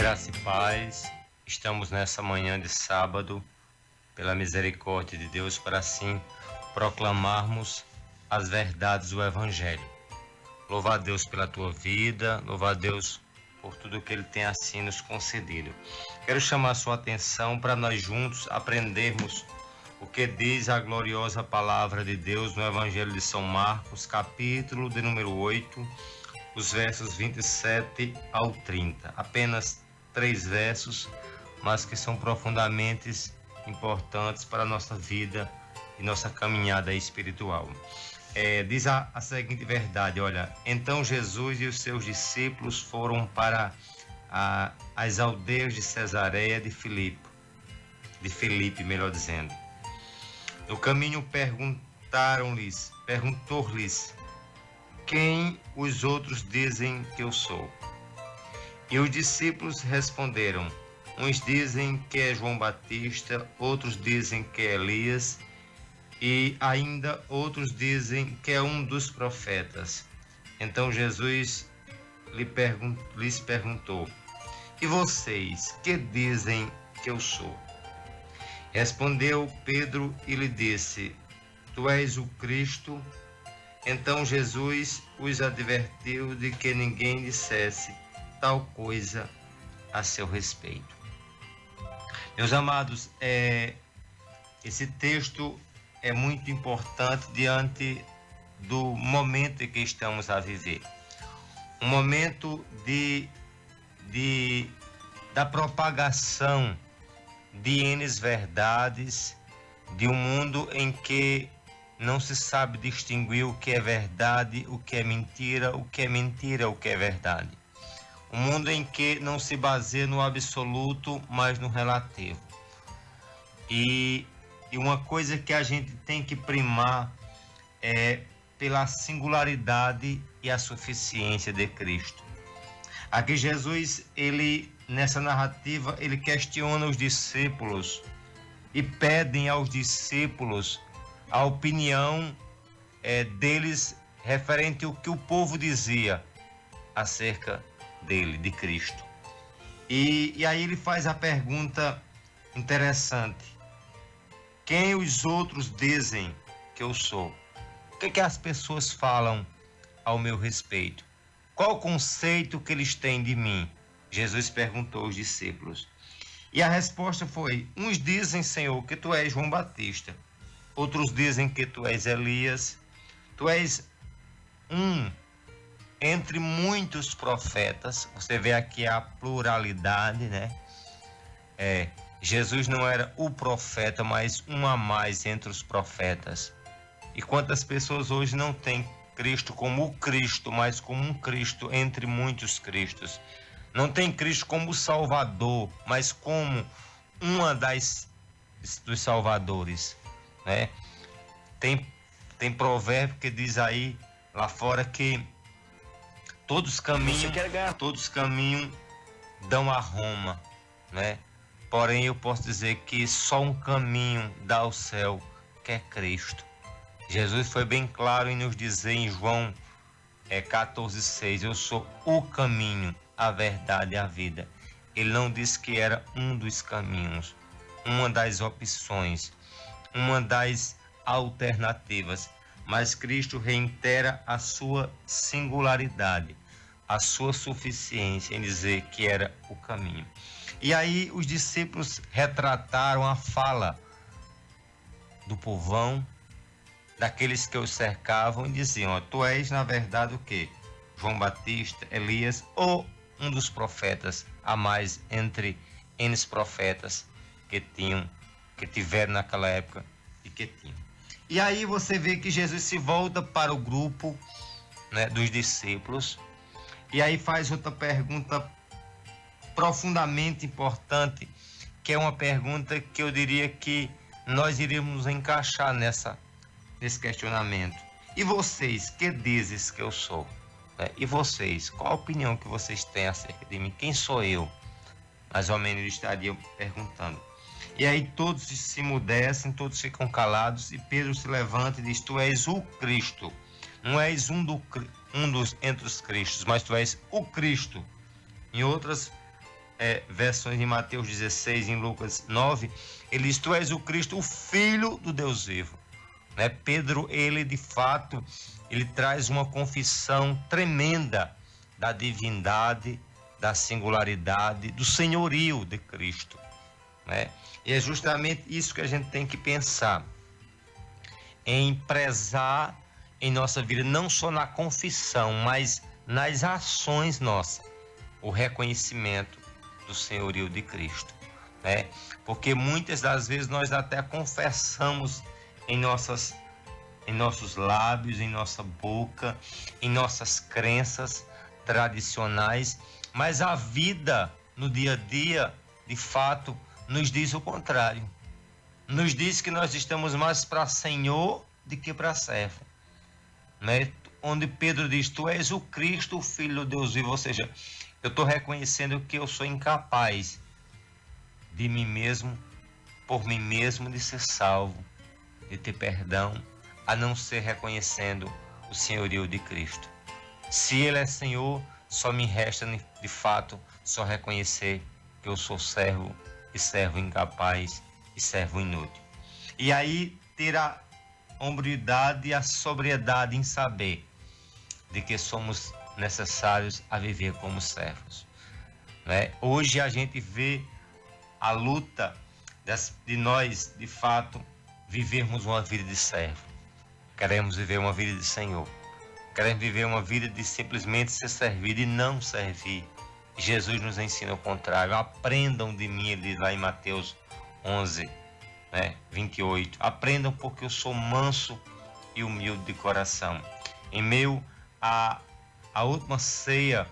Graça e paz, estamos nessa manhã de sábado, pela misericórdia de Deus, para assim proclamarmos as verdades do Evangelho. Louva a Deus pela tua vida, louva a Deus por tudo que Ele tem assim nos concedido. Quero chamar a sua atenção para nós juntos aprendermos o que diz a gloriosa palavra de Deus no Evangelho de São Marcos, capítulo de número 8, os versos 27 ao 30. Apenas 3 versos, mas que são profundamente importantes para a nossa vida e nossa caminhada espiritual. Diz a seguinte verdade, olha: então Jesus e os seus discípulos foram para as aldeias de Cesareia de Filipe, melhor dizendo. No caminho perguntou-lhes, quem os outros dizem que eu sou? E os discípulos responderam, uns dizem que é João Batista, outros dizem que é Elias, e ainda outros dizem que é um dos profetas. Então Jesus lhes perguntou, e vocês, que dizem que eu sou? Respondeu Pedro e lhe disse, tu és o Cristo. Então Jesus os advertiu de que ninguém dissesse tal coisa a seu respeito. Meus amados, esse texto é muito importante diante do momento em que estamos a viver. Um momento da propagação de N verdades, de um mundo em que não se sabe distinguir o que é verdade, o que é mentira, o que é verdade. Um mundo em que não se baseia no absoluto, mas no relativo. E uma coisa que a gente tem que primar é pela singularidade e a suficiência de Cristo. Aqui Jesus, nessa narrativa, ele questiona os discípulos e pedem aos discípulos a opinião deles referente ao que o povo dizia acerca dele, de Cristo. E aí ele faz a pergunta interessante: quem os outros dizem que eu sou? O que as pessoas falam ao meu respeito? Qual o conceito que eles têm de mim? Jesus perguntou aos discípulos. E a resposta foi: uns dizem, Senhor, que tu és João Batista. Outros dizem que tu és Elias. Tu és um entre muitos profetas. Você vê aqui a pluralidade, né? Jesus não era o profeta, mas um a mais entre os profetas. E quantas pessoas hoje não têm Cristo como o Cristo, mas como um Cristo entre muitos Cristos. Não tem Cristo como o Salvador, mas como uma dos salvadores, né? Tem provérbio que diz aí lá fora que todos caminhos dão a Roma, né? Porém eu posso dizer que só um caminho dá ao céu, que é Cristo. Jesus foi bem claro em nos dizer em João 14,6, eu sou o caminho, a verdade e a vida. Ele não disse que era um dos caminhos, uma das opções, uma das alternativas, mas Cristo reitera a sua singularidade, a sua suficiência em dizer que era o caminho. E aí os discípulos retrataram a fala do povão, daqueles que os cercavam, e diziam, tu és na verdade o quê? João Batista, Elias ou um dos profetas a mais entre N profetas que tiveram naquela época e que tinham. E aí você vê que Jesus se volta para o grupo, né, dos discípulos, e aí faz outra pergunta profundamente importante, que é uma pergunta que eu diria que nós iríamos encaixar nesse questionamento. E vocês, que dizes que eu sou? E vocês, qual a opinião que vocês têm acerca de mim? Quem sou eu? Mais ou menos ele estaria perguntando. E aí todos se emudecem, todos ficam calados, e Pedro se levanta e diz, tu és o Cristo. Não és um dos entre os Cristos, mas tu és o Cristo. Em outras versões em Mateus 16, em Lucas 9, ele diz: tu és o Cristo, o Filho do Deus vivo. Né? Pedro, ele de fato, ele traz uma confissão tremenda da divindade, da singularidade, do senhorio de Cristo. Né? E é justamente isso que a gente tem que pensar, em prezar em nossa vida, não só na confissão, mas nas ações nossas, o reconhecimento do senhorio de Cristo, né? Porque muitas das vezes nós até confessamos em nossos lábios, em nossa boca, em nossas crenças tradicionais, mas a vida no dia a dia, de fato, nos diz o contrário. Nos diz que nós estamos mais para Senhor do que para servo, né? Onde Pedro diz: tu és o Cristo, o Filho do Deus vivo. Ou seja, eu estou reconhecendo que eu sou incapaz de mim mesmo, por mim mesmo, de ser salvo, de ter perdão, a não ser reconhecendo o senhorio de Cristo. Se Ele é Senhor, só me resta de fato só reconhecer que eu sou servo, e servo incapaz, e servo inútil. E aí ter a hombridade e a sobriedade em saber de que somos necessários a viver como servos, né? Hoje a gente vê a luta de nós, de fato, vivermos uma vida de servo. Queremos viver uma vida de Senhor. Queremos viver uma vida de simplesmente ser servido e não servir. Jesus nos ensina o contrário. Aprendam de mim, ele diz lá em Mateus 11, 28. Aprendam, porque eu sou manso e humilde de coração. Em meio à última ceia,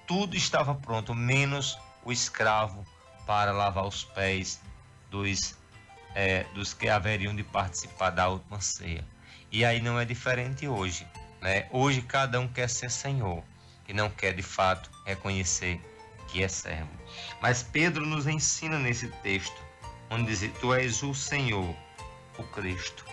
tudo estava pronto, menos o escravo para lavar os pés dos que haveriam de participar da última ceia. E aí não é diferente hoje, né? Hoje cada um quer ser Senhor e não quer de fato reconhecer que é servo. Mas Pedro nos ensina nesse texto, onde diz: tu és o Senhor, o Cristo.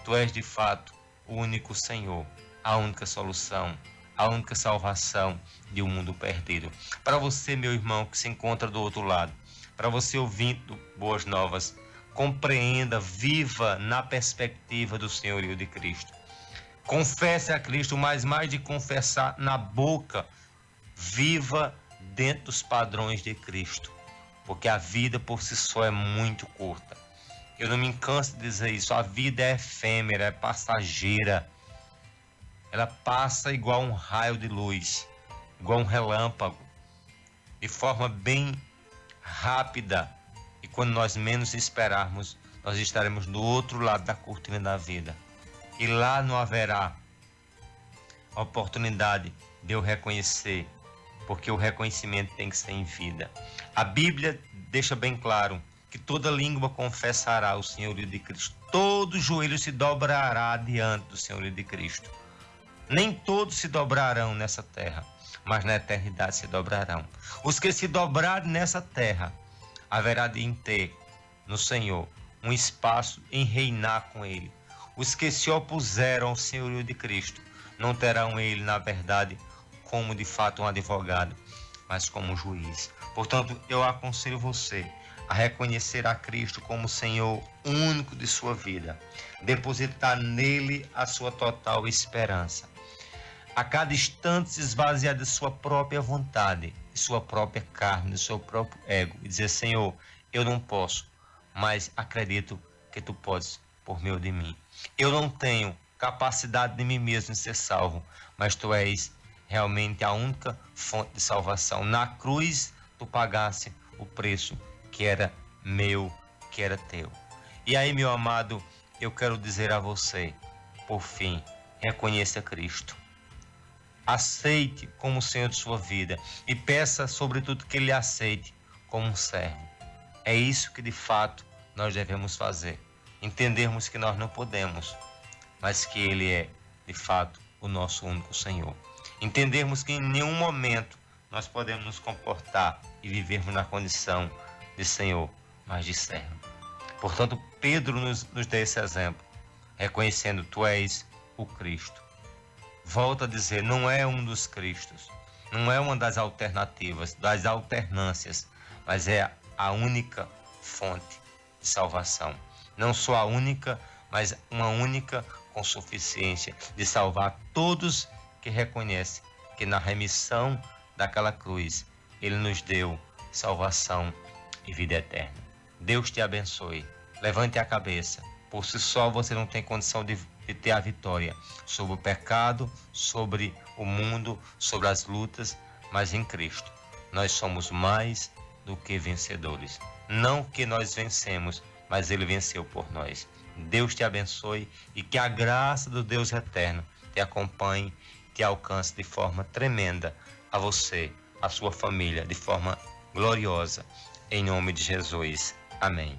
Tu és de fato o único Senhor, a única solução, a única salvação de um mundo perdido. Para você, meu irmão, que se encontra do outro lado, para você ouvindo Boas Novas, compreenda, viva na perspectiva do senhorio de Cristo. Confesse a Cristo, mas mais de confessar na boca, viva dentro dos padrões de Cristo, porque a vida por si só é muito curta. Eu não me canso de dizer isso, a vida é efêmera, é passageira. Ela passa igual um raio de luz, igual um relâmpago, de forma bem rápida. E quando nós menos esperarmos, nós estaremos do outro lado da cortina da vida. E lá não haverá oportunidade de eu reconhecer, porque o reconhecimento tem que ser em vida. A Bíblia deixa bem claro que toda língua confessará o senhorio de Cristo. Todo joelho se dobrará diante do senhorio de Cristo. Nem todos se dobrarão nessa terra, mas na eternidade se dobrarão. Os que se dobrarem nessa terra, haverá de ter no Senhor um espaço em reinar com Ele. Os que se opuseram ao senhorio de Cristo não terão Ele, na verdade, como de fato um advogado, mas como um juiz. Portanto, eu aconselho você a reconhecer a Cristo como Senhor único de sua vida, depositar nele a sua total esperança. A cada instante se esvaziar de sua própria vontade, de sua própria carne, de seu próprio ego, e dizer: Senhor, eu não posso, mas acredito que tu podes por meio de mim. Eu não tenho capacidade de mim mesmo de ser salvo, mas tu és realmente a única fonte de salvação. Na cruz tu pagaste o preço que era meu, que era teu. E aí, meu amado, eu quero dizer a você, por fim, reconheça Cristo. Aceite como Senhor de sua vida e peça, sobretudo, que Ele aceite como um servo. É isso que de fato nós devemos fazer. Entendermos que nós não podemos, mas que Ele é de fato o nosso único Senhor. Entendermos que em nenhum momento nós podemos nos comportar e vivermos na condição de Senhor, mas de servo. Portanto, Pedro nos dá esse exemplo, reconhecendo: tu és o Cristo. Volto a dizer, não é um dos Cristos. não é uma das alternativas, das alternâncias, mas é a única fonte de salvação. Não só a única, mas uma única com suficiência de salvar todos que reconhecem que na remissão daquela cruz Ele nos deu salvação e vida eterna. Deus te abençoe. Levante a cabeça. Por si só você não tem condição de ter a vitória sobre o pecado, sobre o mundo, sobre as lutas, mas em Cristo nós somos mais do que vencedores. Não que nós vencemos, mas Ele venceu por nós. Deus te abençoe e que a graça do Deus eterno te acompanhe, te alcance de forma tremenda a você, a sua família, de forma gloriosa, em nome de Jesus. Amém.